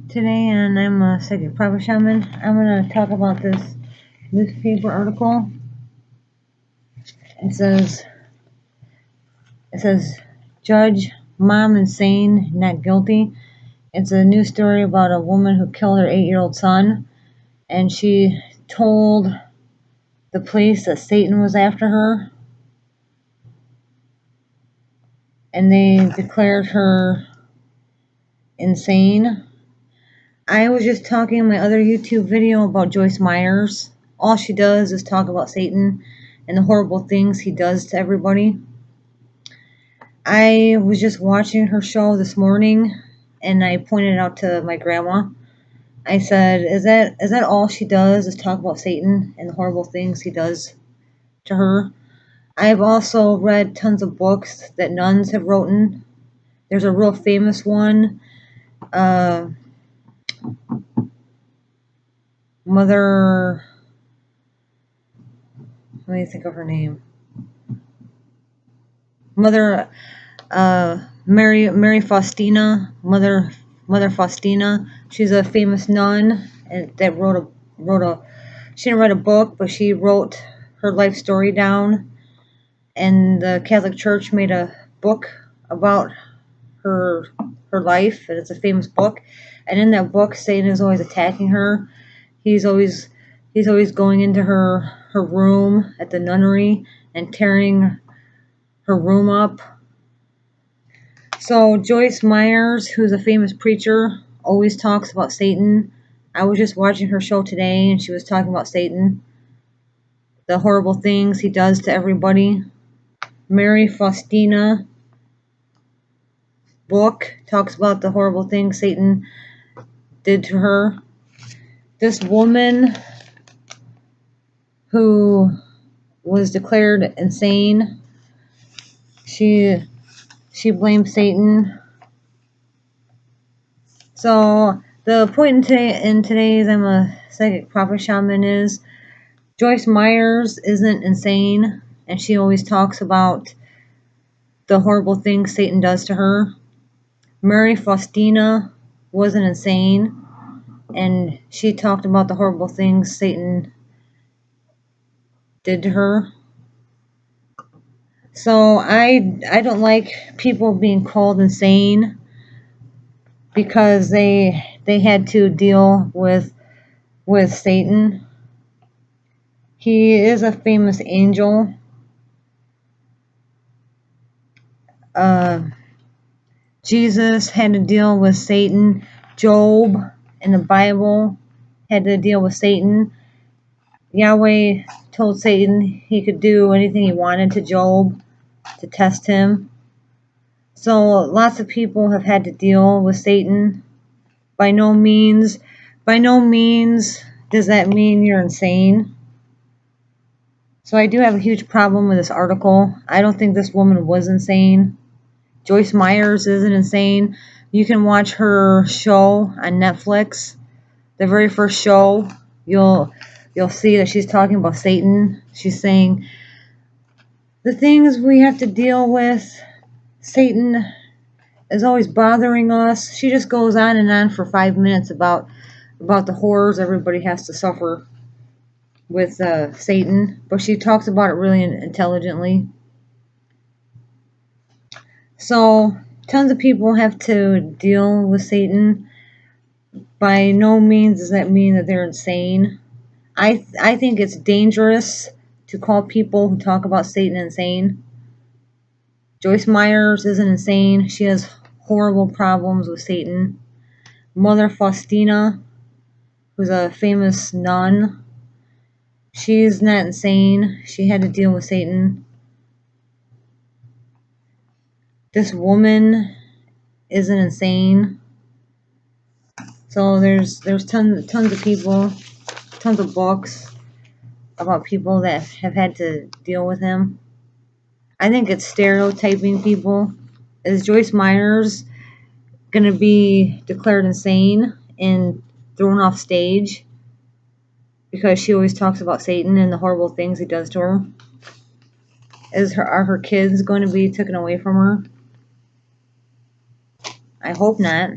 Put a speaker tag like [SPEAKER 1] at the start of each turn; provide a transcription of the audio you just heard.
[SPEAKER 1] today, and I'm a psychic private shaman. I'm going to talk about this newspaper article. It says, Judge, Mom insane, not guilty. It's a news story about a woman who killed her 8-year-old son, and she told the police that Satan was after her, and they declared her insane. I was just talking in my other YouTube video about Joyce Myers. All she does is talk about Satan and the horrible things he does to everybody. I was just watching her show this morning, and I pointed out to my grandma. I said, is that all she does is talk about Satan and the horrible things he does to her? I've also read tons of books that nuns have written. There's a real famous one, Mother, let me think of her name. Mother Mary Faustina, Mother Faustina. She's a famous nun that wrote a. She didn't write a book, but she wrote her life story down, and the Catholic Church made a book about her life, and it's a famous book. And in that book, Satan is always attacking her. He's always going into her room at the nunnery and tearing her room up. So Joyce Myers, who's a famous preacher, always talks about Satan. I was just watching her show today, and she was talking about Satan, the horrible things he does to everybody. Mary Faustina book talks about the horrible things Satan did to her. This woman who was declared insane, she blames Satan. So the point in today's I'm a psychic prophet shaman is Joyce Myers isn't insane, and she always talks about the horrible things Satan does to her. Mary Faustina wasn't insane, and she talked about the horrible things Satan did to her. So I don't like people being called insane because they had to deal with Satan. He is a famous angel. Jesus had to deal with Satan. Job in the Bible had to deal with Satan. Yahweh told Satan he could do anything he wanted to Job to test him. So lots of people have had to deal with Satan. By no means does that mean you're insane. So I do have a huge problem with this article. I don't think this woman was insane. Joyce Myers isn't insane. You can watch her show on Netflix. The very first show, you'll see that she's talking about Satan. She's saying the things we have to deal with, Satan is always bothering us. She just goes on and on for 5 minutes about the horrors everybody has to suffer with Satan, but she talks about it really intelligently. So tons of people have to deal with Satan. By no means does that mean that they're insane. I think it's dangerous to call people who talk about Satan insane. Joyce Myers isn't insane. She has horrible problems with Satan. Mother Faustina, who's a famous nun, she's not insane. She had to deal with Satan. This woman isn't insane. So there's tons of people, tons of books about people that have had to deal with him. I think it's stereotyping people. Is Joyce Myers going to be declared insane and thrown off stage because she always talks about Satan and the horrible things he does to her? Are her kids going to be taken away from her? I hope not.